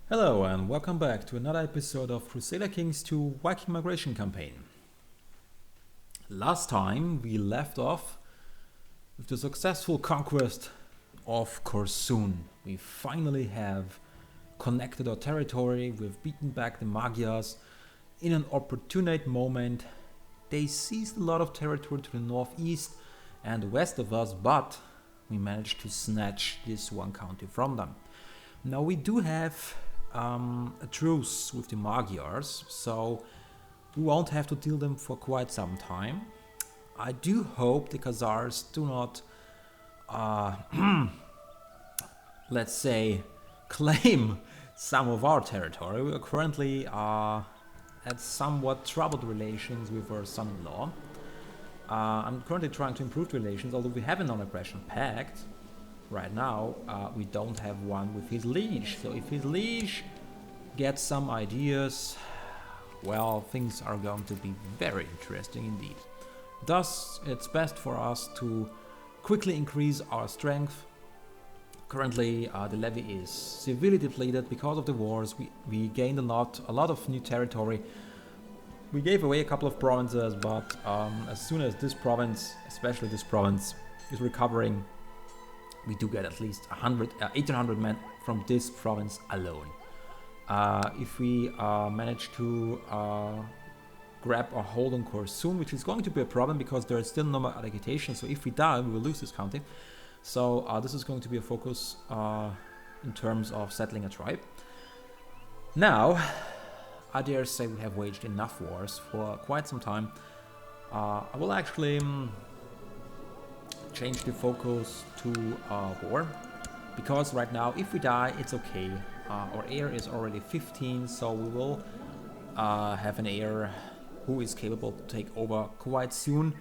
Hello and welcome back to another episode of Crusader Kings 2 Viking Migration Campaign. Last time we left off with the successful conquest of Korsun. We finally have connected our territory, we've beaten back the Magyars. In an opportune moment, they seized a lot of territory to the northeast and west of us, but we managed to snatch this one county from them. Now we do have a truce with the Magyars, so we won't have to deal them for quite some time. I do hope the Khazars do not, let's say, claim some of our territory. We are currently at somewhat troubled relations with our son-in-law. I'm currently trying to improve relations, although we have a non-aggression pact. Right now, we don't have one with his liege. So if his liege gets some ideas, well, things are going to be very interesting indeed. Thus, it's best for us to quickly increase our strength. Currently, the levy is severely depleted because of the wars. We gained a lot of new territory. We gave away a couple of provinces, but as soon as this province, especially this province, is recovering, we do get at least 1,800 men from this province alone. If we manage to grab a hold on Korsun, which is going to be a problem because there is still no more agitation, so if we die, we will lose this county. So this is going to be a focus in terms of settling a tribe. Now, I dare say we have waged enough wars for quite some time. I will actually change the focus to war, because right now if we die it's okay. Our heir is already 15, so we will have an heir who is capable to take over quite soon.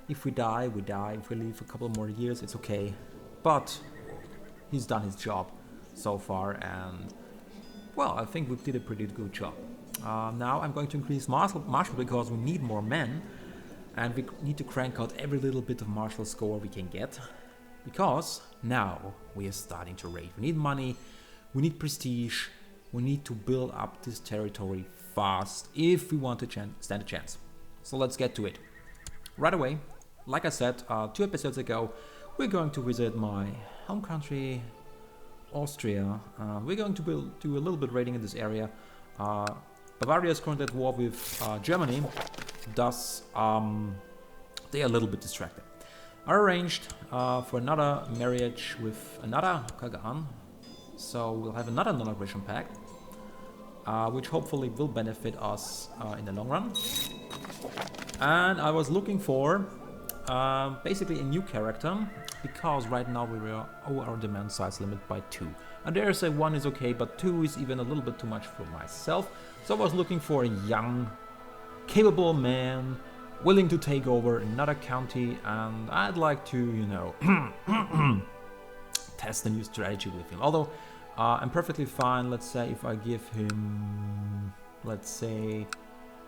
If we die, we die. If we live a couple more years, it's okay, but he's done his job so far, and well, I think we did a pretty good job. Now I'm going to increase martial because we need more men. And we need to crank out every little bit of martial score we can get, because now we are starting to raid. We need money, we need prestige, we need to build up this territory fast if we want to stand a chance. So let's get to it. Right away, like I said 2 episodes ago, we're going to visit my home country, Austria. We're going to do a little bit raiding in this area. Bavaria is currently at war with Germany. Thus, they are a little bit distracted. I arranged for another marriage with another Kagan, so we'll have another non-aggression pact, which hopefully will benefit us in the long run. And I was looking for basically a new character, because right now we are over our demand size limit by 2. I dare say 1 is okay, but 2 is even a little bit too much for myself. So I was looking for a young, capable man willing to take over another county, and I'd like to, you know, test a new strategy with him. Although I'm perfectly fine, let's say, if I give him, let's say,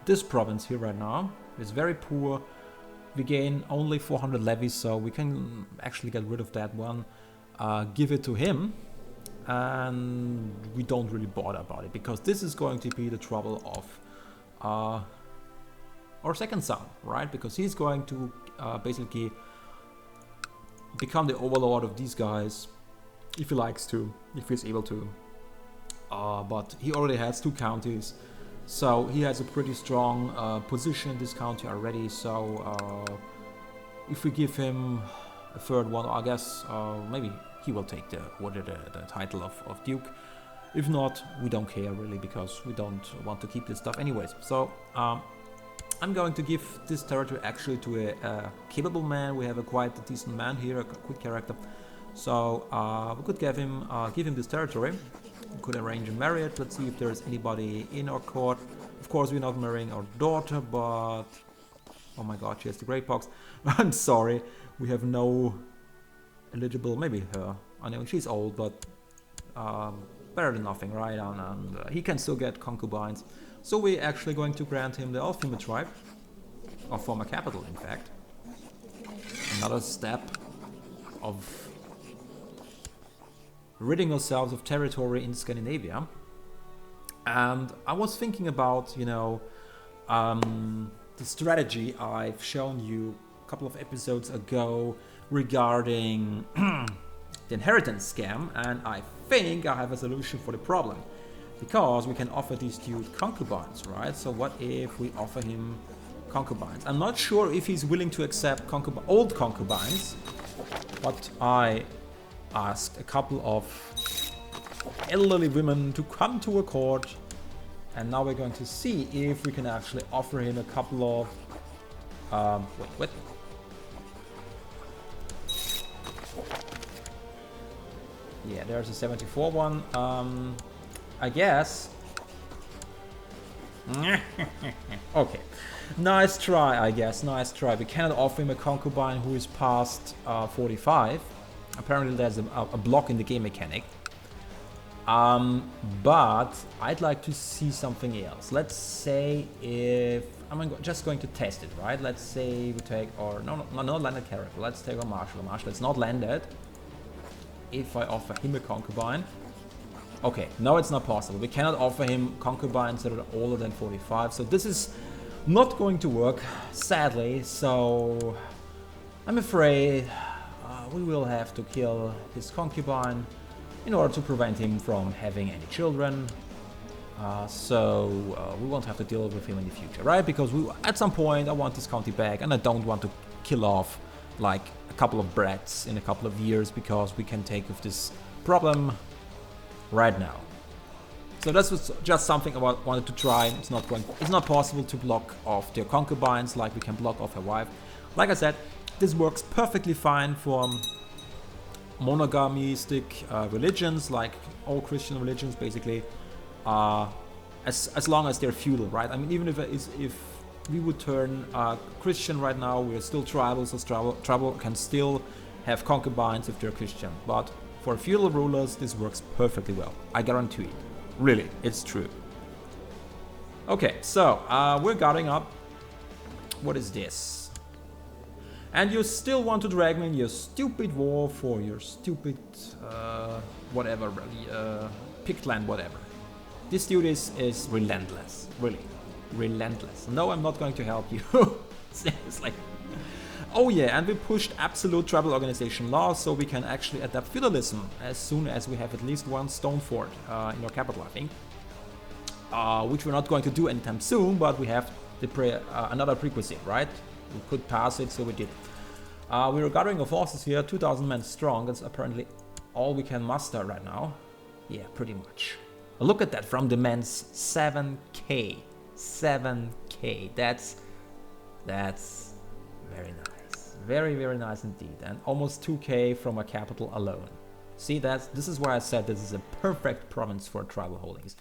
this province here right now. It's very poor. We gain only 400 levies, so we can actually get rid of that one, give it to him, and we don't really bother about it, because this is going to be the trouble of our second son, right? Because he's going to basically become the overlord of these guys, if he likes to, if he's able to. But he already has 2 counties, so he has a pretty strong position in this county already. So if we give him a third one, I guess maybe he will take the title of Duke. If not, we don't care really, because we don't want to keep this stuff anyways. So I'm going to give this territory actually to a capable man. We have a quite decent man here, a quick character. So we could give him this territory. We could arrange a marriage. Let's see if there's anybody in our court. Of course, we're not marrying our daughter, but oh my god, she has the Grey Pox. I'm sorry, we have no eligible. Maybe her. I know she's old, but better than nothing, right? And he can still get concubines. So we're actually going to grant him the Alfima tribe, or former capital, in fact. Another step of ridding ourselves of territory in Scandinavia. And I was thinking about, you know, the strategy I've shown you a couple of episodes ago regarding the inheritance scam, and I think I have a solution for the problem. Because we can offer these dude concubines, right? So what if we offer him concubines? I'm not sure if he's willing to accept old concubines, but I asked a couple of elderly women to come to a court, and now we're going to see if we can actually offer him a couple of wait. Yeah, there's a 74 one. I guess. Okay, nice try. I guess nice try. We cannot offer him a concubine who is past 45. Apparently, there's a block in the game mechanic. But I'd like to see something else. Let's say if just going to test it, right? Let's say we take our not landed character. Let's take our marshal. Marshal, it's not landed. If I offer him a concubine. Okay, no, it's not possible. We cannot offer him concubines that are older than 45. So this is not going to work, sadly. So I'm afraid we will have to kill his concubine in order to prevent him from having any children. So we won't have to deal with him in the future, right? Because at some point I want this county back, and I don't want to kill off like a couple of brats in a couple of years, because we can take with this problem right now. So this was just something I wanted to try. It's not possible to block off their concubines like we can block off her wife. Like I said, this works perfectly fine for monogamistic religions, like all Christian religions basically, as long as they're feudal, right? I mean, even if we would turn Christian right now, we're still tribal, so tribal can still have concubines if they're Christian. But for feudal rulers, this works perfectly well. I guarantee it. Really, it's true. Okay, so we're guarding up. What is this? And you still want to drag me in your stupid war for your stupid whatever, picked land, whatever. This dude is relentless, really, relentless. No, I'm not going to help you. Seriously. Oh yeah, and we pushed absolute tribal organization law, so we can actually adapt feudalism as soon as we have at least one stone fort in our capital, I think. Which we're not going to do anytime soon, but we have another prerequisite, right? We could pass it, so we did. We're gathering our forces here, 2,000 men strong. That's apparently all we can muster right now. Yeah, pretty much. Look at that, from the men's 7k. 7k. That's very nice. Very, very nice indeed. And almost 2k from a capital alone. See, this is why I said this is a perfect province for tribal holdings.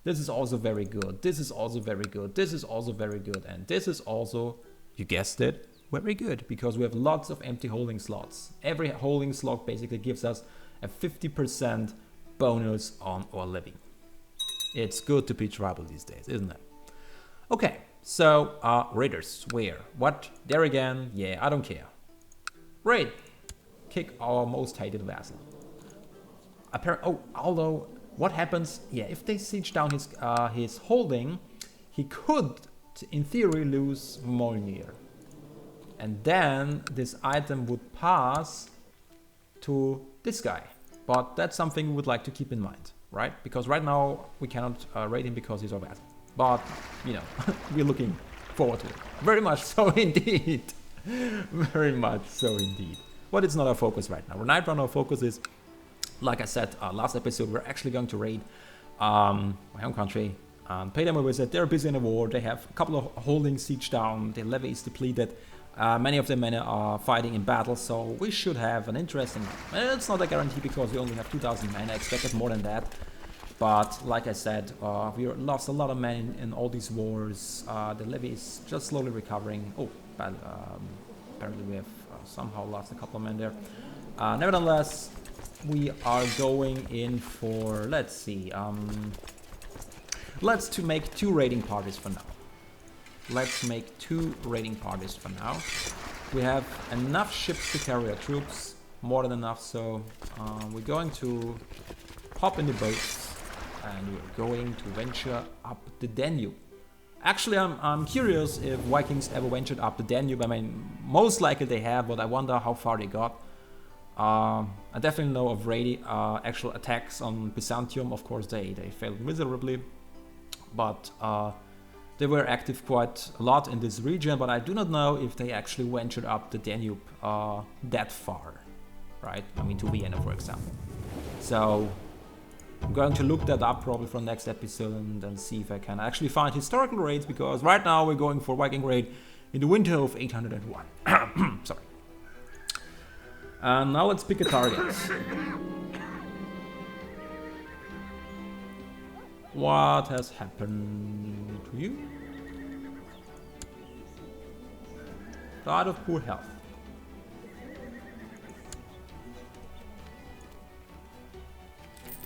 This is also very good. This is also very good. This is also very good. And this is also, you guessed it, very good. Because we have lots of empty holding slots. Every holding slot basically gives us a 50% bonus on our living. It's good to be tribal these days, isn't it? Okay, so raiders, where? What? There again? Yeah, I don't care. Raid. Kick our most hated vassal. Although, what happens? Yeah, if they siege down his holding, he could, in theory, lose Molnir. And then this item would pass to this guy. But that's something we would like to keep in mind, right? Because right now we cannot raid him because he's our vassal. But, you know, we're looking forward to it. Very much so indeed. Very much so indeed. But it's not our focus right now. Right now our focus is, like I said last episode, we're actually going to raid my home country. Pay them a visit. They're busy in a war. They have a couple of holdings siege down. Their levy is depleted. Many of their men are fighting in battle. So we should have an interesting... It's not a guarantee because we only have 2,000 men. I expected more than that. But like I said, we lost a lot of men in all these wars. The levy is just slowly recovering. Oh, but apparently we have somehow lost a couple of men there. Nevertheless, we are going in for, let's see, let's make 2 raiding parties for now. Let's make 2 raiding parties for now. We have enough ships to carry our troops, more than enough, so we're going to hop in the boats and we're going to venture up the Danube. Actually, I'm curious if Vikings ever ventured up the Danube. I mean, most likely they have, but I wonder how far they got. I definitely know of actual attacks on Byzantium. Of course, they failed miserably, but they were active quite a lot in this region. But I do not know if they actually ventured up the Danube that far, right? I mean, to Vienna, for example. So I'm going to look that up probably for the next episode and then see if I can actually find historical raids, because right now we're going for Viking raid in the winter of 801. Sorry. And now let's pick a target. What has happened to you? Died of poor health.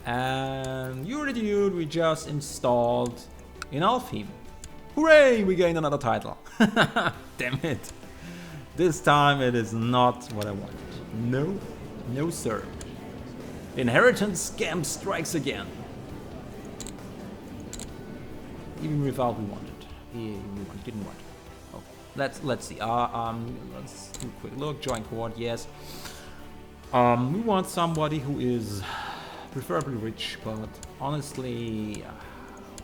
And you're the dude we just installed in Alfheim. Hooray! We gained another title. Damn it. This time it is not what I wanted. No, no sir. Inheritance scam strikes again. Even without we wanted. Didn't want it. Okay, let's see. Let's do a quick look. Join court, yes. We want somebody who is preferably rich, but honestly,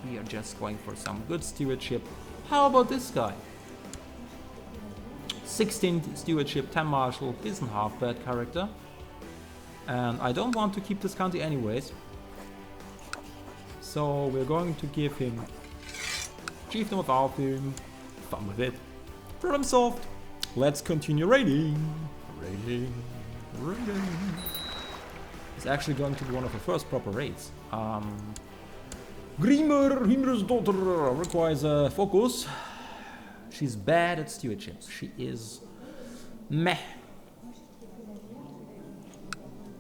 we are just going for some good stewardship. How about this guy? 16 stewardship, 10 marshal, isn't half bad character. And I don't want to keep this county anyways. So we're going to give him Chieftain of Alfheim. Fun with it. Problem solved. Let's continue raiding. Raiding. It's actually going to be one of the first proper raids. Hymr's daughter requires a focus. She's bad at stewardships. She is meh.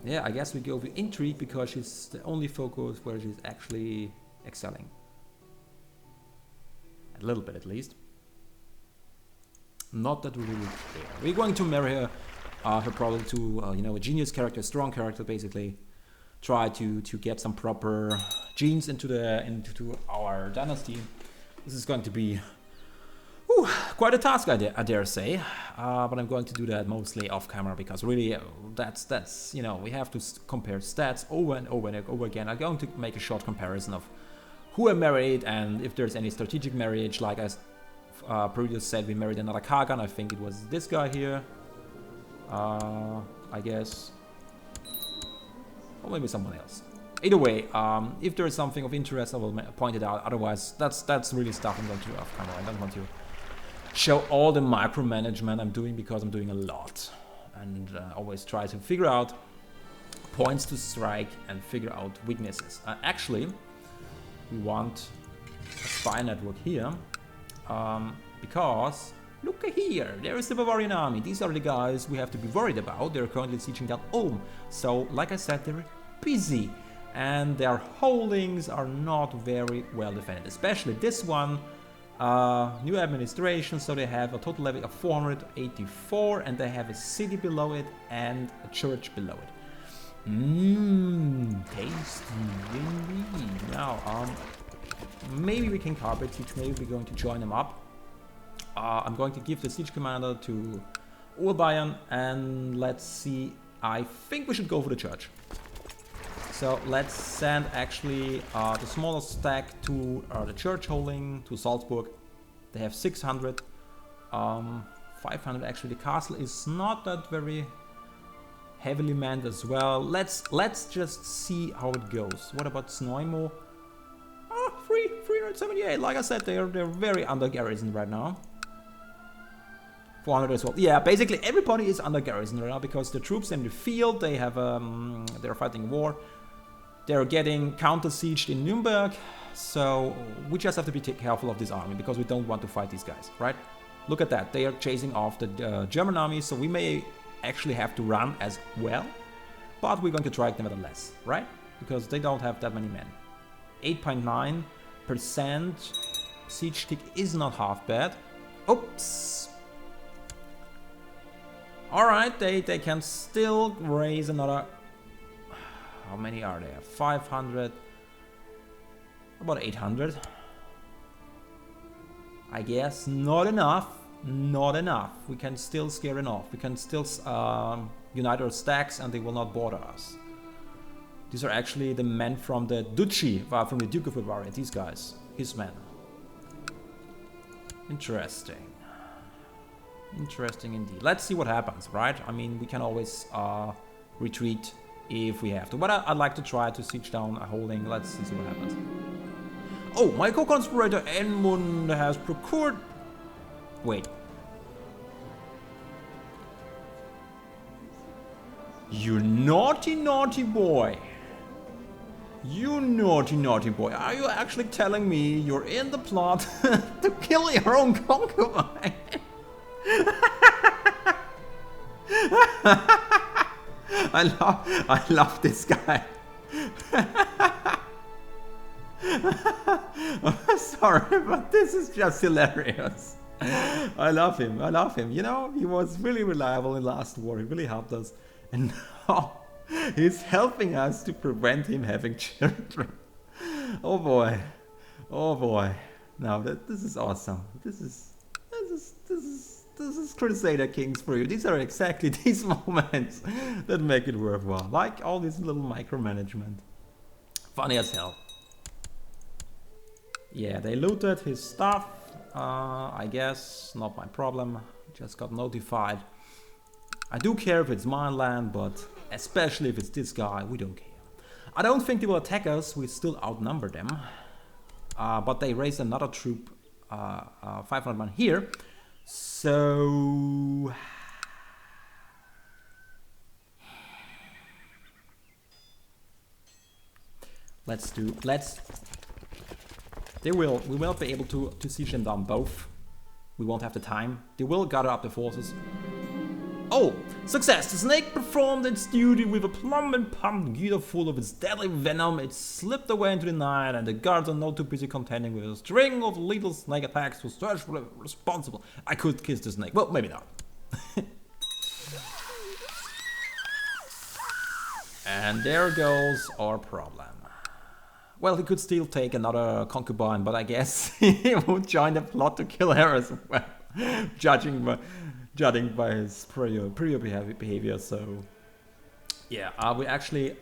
Yeah, I guess we go with intrigue because she's the only focus where she's actually excelling. A little bit at least. Not that we really care. We're going to marry her. Her probably to you know, a genius character, a strong character, basically. Try to get some proper genes into our dynasty. This is going to be quite a task, I dare say. But I'm going to do that mostly off camera because really, that's you know, we have to compare stats over and over and over again. I'm going to make a short comparison of who I married and if there's any strategic marriage. Like I previously said, we married another Kagan. I think it was this guy here. I guess, or maybe someone else. Either way, if there is something of interest, I will point it out. Otherwise, that's really stuff I'm going to do off camera. I don't want to show all the micromanagement I'm doing because I'm doing a lot, and always try to figure out points to strike and figure out weaknesses. Actually, we want a spy network here because. Look here, there is the Bavarian army. These are the guys we have to be worried about. They're currently sieging down Ulm. So, like I said, they're busy. And their holdings are not very well defended. Especially this one. New administration, so they have a total level of 484. And they have a city below it and a church below it. Tasty indeed. Now, maybe we can carpet siege. Maybe we're going to join them up. I'm going to give the siege commander to Urbayern, and let's see, I think we should go for the church. So let's send actually the smaller stack to the church holding, to Salzburg. They have 600, 500 actually. The castle is not that very heavily manned as well. Let's just see how it goes. What about Snoimo? 378, like I said, they're very under garrisoned right now. 400 as well. Yeah, basically everybody is under garrison right now because the troops in the field, they have they're fighting war. They're getting counter-sieged in Nuremberg, so we just have to be careful of this army because we don't want to fight these guys, right? Look at that, they are chasing off the German army, so we may actually have to run as well, but we're going to try it nevertheless, right? Because they don't have that many men. 8.9% siege tick is not half bad. Oops. Alright, they can still raise another... How many are there? 500. About 800. I guess not enough. Not enough. We can still scare it off. We can still unite our stacks and they will not bother us. These are actually the men from the Duchy, from the Duke of Bavaria. These guys. His men. Interesting. Interesting indeed. Let's see what happens, right? I mean, we can always retreat if we have to. But I'd like to try to siege down a holding. Let's see what happens. Oh, my co-conspirator Enmund has procured... Wait. You naughty, naughty boy. You naughty, naughty boy. Are you actually telling me you're in the plot to kill your own concubine? I love this guy. I'm sorry, but this is just hilarious. I love him. I love him. You know, he was really reliable in last war. He really helped us. And now he's helping us to prevent him having children. Oh boy. Oh boy. Now this is awesome. This is Crusader Kings for you. These are exactly these moments that make it worthwhile. Like all this little micromanagement. Funny as hell. Yeah, they looted his stuff. I guess not my problem. Just got notified. I do care if it's my land, but especially if it's this guy, we don't care. I don't think they will attack us. We still outnumber them. But they raised another troop, 500 man here. So we will be able to siege them down both. We won't have the time. They will gather up the forces. Oh, success! The snake performed its duty with a plumb and pumped gear full of its deadly venom. It slipped away into the night, and the guards are not too busy contending with a string of little snake attacks to search for the responsible. I could kiss the snake. Well, maybe not. And there goes our problem. Well, he could still take another concubine, but I guess he would join the plot to kill her as well, judging by his prior behavior. So yeah, we actually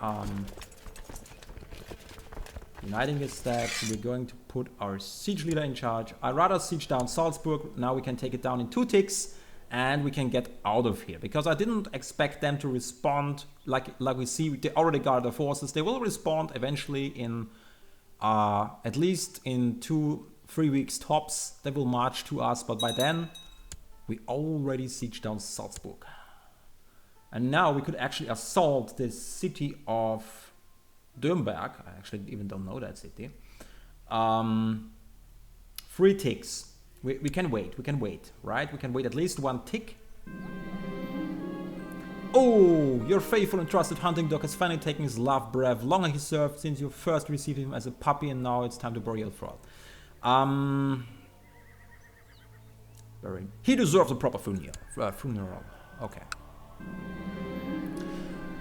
uniting his stacks. We're going to put our siege leader in charge. I'd rather siege down Salzburg. Now we can take it down in 2 ticks and we can get out of here, because I didn't expect them to respond like we see. They already got the forces. They will respond eventually in at least in 2-3 weeks tops. They will march to us, but by then we already sieged down Salzburg. And now we could actually assault the city of Dürnberg. I actually even don't know that city. 3 ticks. We can wait, right? We can wait at least 1 tick. Oh, your faithful and trusted hunting dog has finally taken his last breath. Long has he served since you first received him as a puppy, and now it's time to bury your fraud. He deserves a proper funeral. Okay.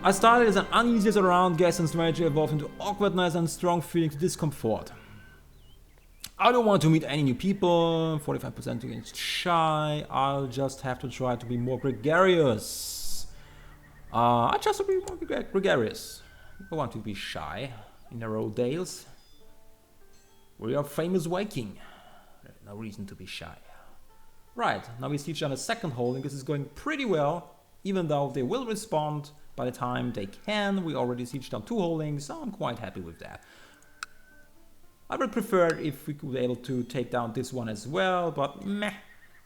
I started as an uneasy around guess and strategy evolved into awkwardness and strong feelings of discomfort. I don't want to meet any new people. 45% against shy. I'll just have to try to be more gregarious. I just want to be more gregarious. I want to be shy in our old days. We are famous Viking. There's no reason to be shy. Right, now we siege on a second holding. This is going pretty well, even though they will respond by the time they can. We already sieged down 2 holdings, so I'm quite happy with that. I would prefer if we could be able to take down this one as well, but meh.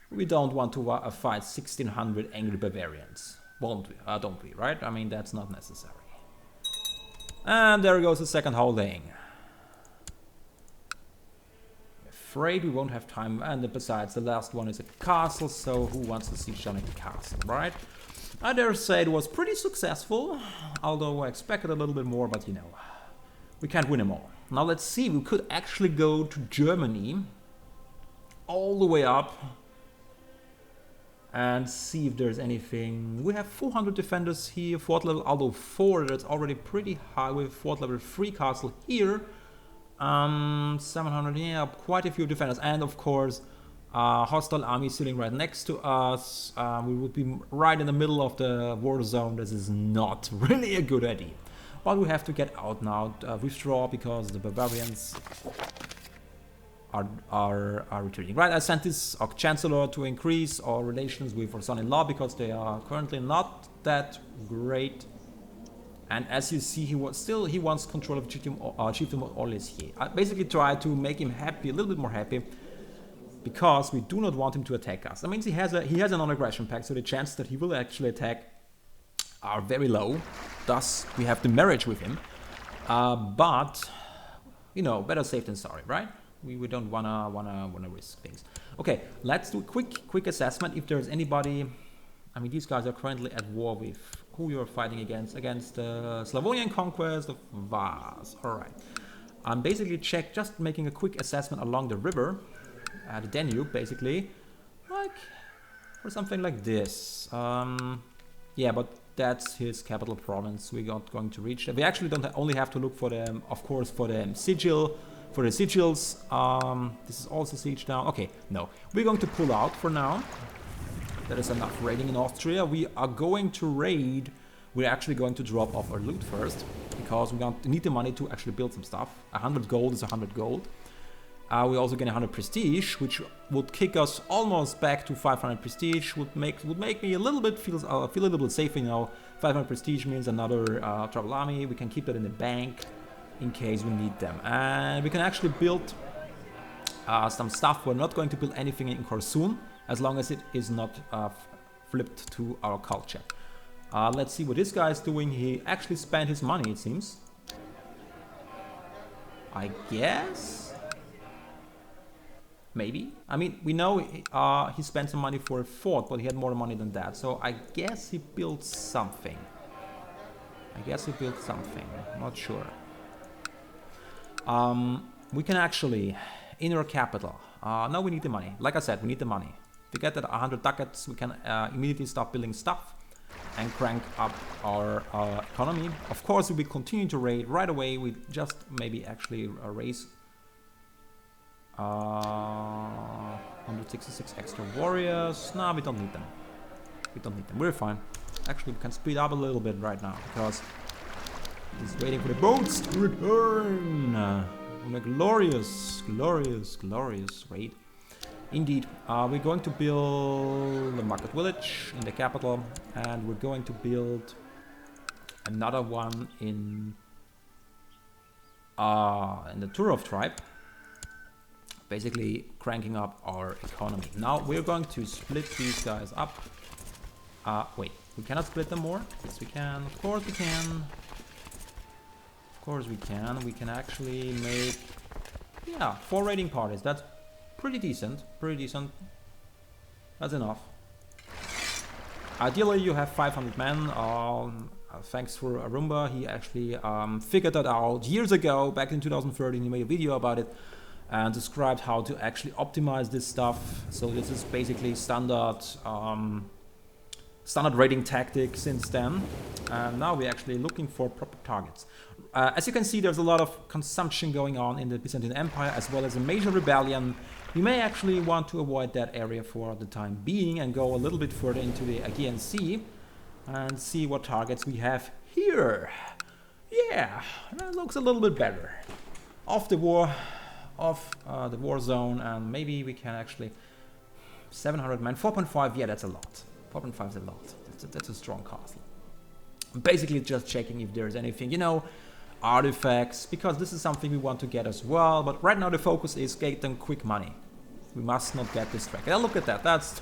We don't want to fight 1600 angry Bavarians. Won't we? Don't we, right? I mean, that's not necessary. And there goes the second holding. Afraid we won't have time, and besides, the last one is a castle, so who wants to siege down a castle, right? I dare say it was pretty successful, although I expected a little bit more, but you know, we can't win them all. Now let's see, we could actually go to Germany, all the way up, and see if there's anything. We have 400 defenders here, fort level, although 4, that's already pretty high. We have fort level 3 castle here. 700, yeah, quite a few defenders, and of course, hostile army sitting right next to us. We would be right in the middle of the war zone. This is not really a good idea. But we have to get out now, withdraw, because the Bavarians are retreating. Right, I sent this Chancellor to increase our relations with our son-in-law, because they are currently not that great. And as you see, he wants control of Chiefdom of Orleans. I basically try to make him happy, a little bit more happy, because we do not want him to attack us. That means he has a non-aggression pact, so the chances that he will actually attack are very low. Thus, we have the marriage with him. But you know, better safe than sorry, right? We don't wanna risk things. Okay, let's do a quick assessment. If there's anybody, I mean, these guys are currently at war with who you're fighting against the Slavonian conquest of Vas. All right, I'm basically just making a quick assessment along the river, the Danube, basically, like or something like this. Yeah, but that's his capital province. We're not going to reach that. We actually don't only have to look for them, of course, for the sigil. For the sigils, this is also siege down. Okay, no, we're going to pull out for now. That is enough raiding in Austria. We are going to raid. We're actually going to drop off our loot first, because we need the money to actually build some stuff. 100 gold is 100 gold. We're also getting 100 prestige, which would kick us almost back to 500 prestige. Would make me a little bit feel a little bit safer. You know, 500 prestige means another travel army. We can keep that in the bank in case we need them, and we can actually build some stuff. We're not going to build anything in Korsun as long as it is not flipped to our culture. Let's see what this guy is doing. He actually spent his money, it seems. I guess, maybe. I mean, we know he spent some money for a fort, but he had more money than that. So I guess he built something. Not sure. We can actually, in our capital, now we need the money. Like I said, we need the money. If we get that 100 ducats, we can immediately start building stuff and crank up our economy. Of course, we will continue to raid right away. We just maybe actually raise 166 extra warriors. No, we don't need them. We're fine. Actually, we can speed up a little bit right now, because he's waiting for the boats to return. On a glorious raid. Indeed, we're going to build a market village in the capital, and we're going to build another one in the Turov tribe, basically cranking up our economy. Now we're going to split these guys up. Wait, we cannot split them more? Yes, we can. Of course we can. We can actually make, yeah, 4 raiding parties. That's pretty decent. That's enough. Ideally, you have 500 men. Thanks for Arumba. He actually figured that out years ago, back in 2013. He made a video about it and described how to actually optimize this stuff. So this is basically standard raiding tactic since then. And now we're actually looking for proper targets. As you can see, there's a lot of consumption going on in the Byzantine Empire, as well as a major rebellion. We may actually want to avoid that area for the time being and go a little bit further into the Aegean Sea and see what targets we have here. Yeah, that looks a little bit better. Off the war zone, and maybe we can actually 700 men, 4.5. Yeah, that's a lot. 4.5 is a lot. That's a strong castle. Basically, just checking if there's anything, you know, artifacts, because this is something we want to get as well. But right now the focus is get them quick money. We must not get distracted. Now look at that. That's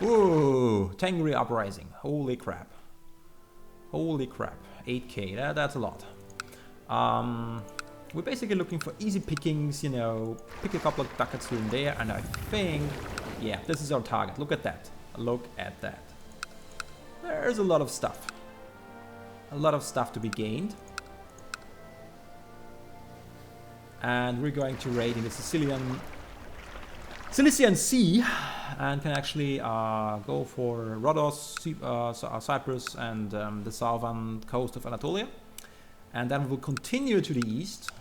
ooh, Tengri uprising. Holy crap. 8k. That's a lot. We're basically looking for easy pickings, you know, pick a couple of ducats here and there, and I think, yeah, this is our target. Look at that. There's a lot of stuff. To be gained. And we're going to raid in the Cilician Sea, and can actually go for Rhodos, Cyprus, and the southern coast of Anatolia. And then we'll continue to the east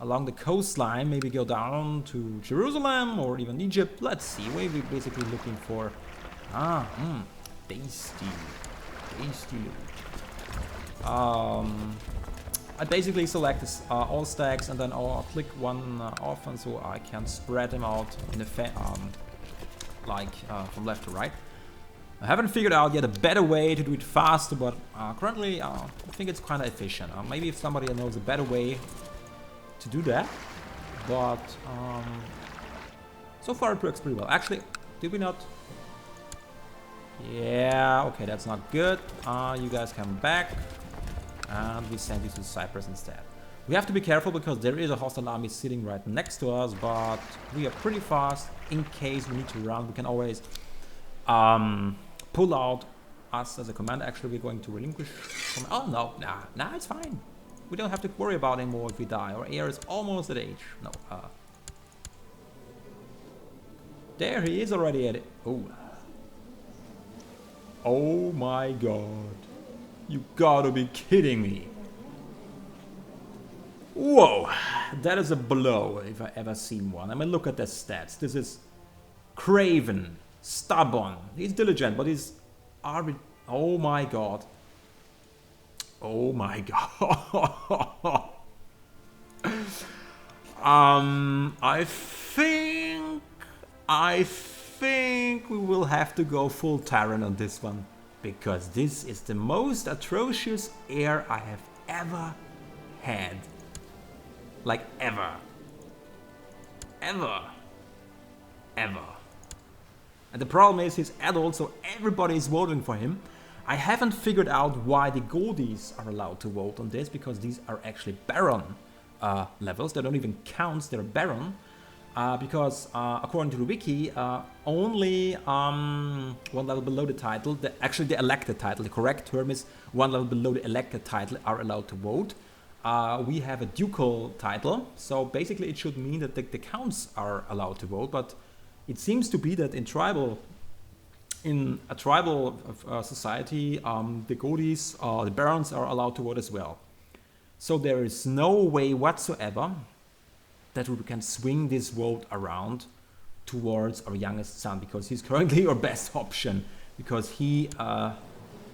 along the coastline, maybe go down to Jerusalem or even Egypt. Let's see, what are we basically looking for? Tasty loot. I basically select this, all stacks, and then I'll click one often so I can spread them out in the from left to right. I haven't figured out yet a better way to do it faster, but currently I think it's kind of efficient. Maybe if somebody knows a better way to do that, but so far it works pretty well. Actually, did we not? Yeah, okay, that's not good. You guys come back, and we send you to Cyprus instead. We have to be careful because there is a hostile army sitting right next to us, but we are pretty fast. In case we need to run, we can always pull out us as a commander. Actually, we're going to relinquish. Oh no, nah, it's fine. We don't have to worry about anymore if we die. Our heir is almost at age. No, there he is already at it. Oh my god. You gotta be kidding me. Whoa, that is a blow if I ever seen one. I mean, look at the stats. This is craven, stubborn. He's diligent, but he's... Oh my god. Oh my god. I think we will have to go full Tyrant on this one, because this is the most atrocious heir I have ever had. Like ever. Ever. And the problem is he's adult, so everybody is voting for him. I haven't figured out why the Goldies are allowed to vote on this, because these are actually Baron levels. They don't even count, they're Baron. Because according to the wiki, only one level below the title, actually the elected title, the correct term is one level below the elected title are allowed to vote. We have a ducal title, so basically it should mean that the counts are allowed to vote, but it seems to be that in a tribal society, the Goldies, the Barons are allowed to vote as well. So there is no way whatsoever that we can swing this vote around towards our youngest son, because he's currently our best option, because he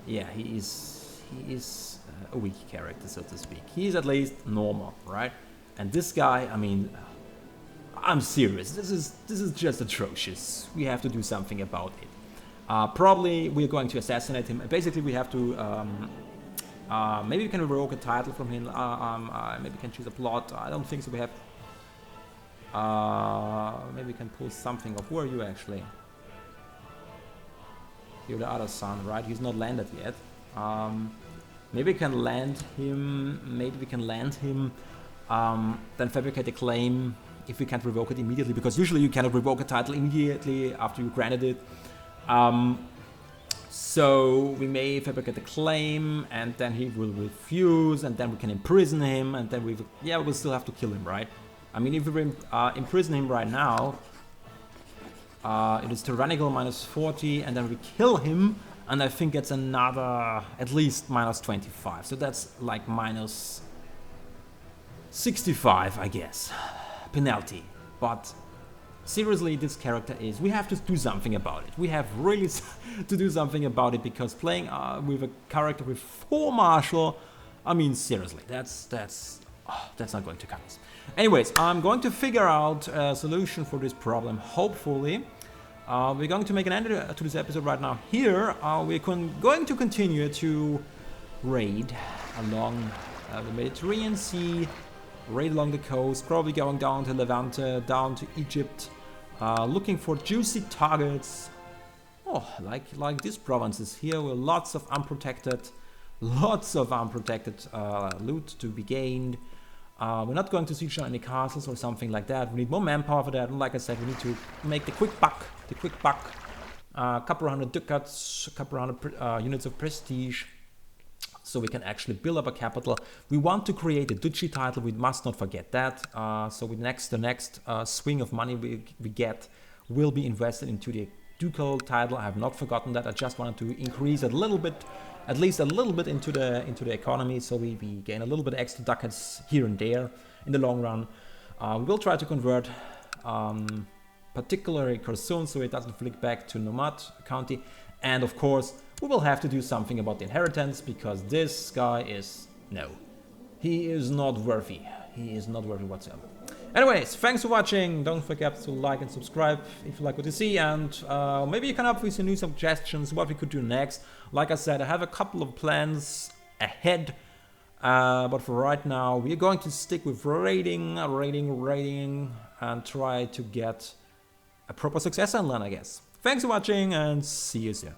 is a weak character, so to speak. He's at least normal, right? And this guy, I mean, I'm serious. This is just atrocious. We have to do something about it. Probably we're going to assassinate him. Basically, we have to. Maybe we can revoke a title from him. Maybe we can choose a plot. I don't think so. We have. Maybe we can pull something off. Where are you actually? You're the other son, right? He's not landed yet. Maybe we can land him. Then fabricate a claim if we can't revoke it immediately, because usually you cannot revoke a title immediately after you granted it. So we may fabricate a claim, and then he will refuse, and then we can imprison him, and then we'll still have to kill him, right? I mean, if we imprison him right now, it is tyrannical -40, and then we kill him, and I think it's another at least -25. So that's like -65, I guess, penalty. But seriously, this character we have to do something about it. We have really to do something about it, because playing with a character with 4 martial, I mean, seriously, that's not going to cut us. Anyways, I'm going to figure out a solution for this problem, hopefully. We're going to make an end to this episode right now. Here, we're going to continue to raid along the Mediterranean Sea, raid along the coast, probably going down to Levante, down to Egypt, looking for juicy targets. Oh, like these provinces here, with lots of unprotected loot to be gained. We're not going to siege on any castles or something like that. We need more manpower for that, and like I said, we need to make the quick buck. A couple hundred ducats, a couple hundred units of prestige, so we can actually build up a capital. We want to create a duchy title, we must not forget that. So the next swing of money we get will be invested into the ducal title. I have not forgotten that. I just wanted to increase it a little bit at least a little bit into the economy, so we gain a little bit extra ducats here and there in the long run. We will try to convert particularly Korsun so it doesn't flick back to Nomad County, and of course we will have to do something about the inheritance, because this guy is he is not worthy. He is not worthy whatsoever. Anyways, thanks for watching. Don't forget to like and subscribe if you like what you see, and maybe you can help with some new suggestions what we could do next. Like I said, I have a couple of plans ahead, but for right now we're going to stick with raiding, and try to get a proper success online, I guess. Thanks for watching, and see you soon.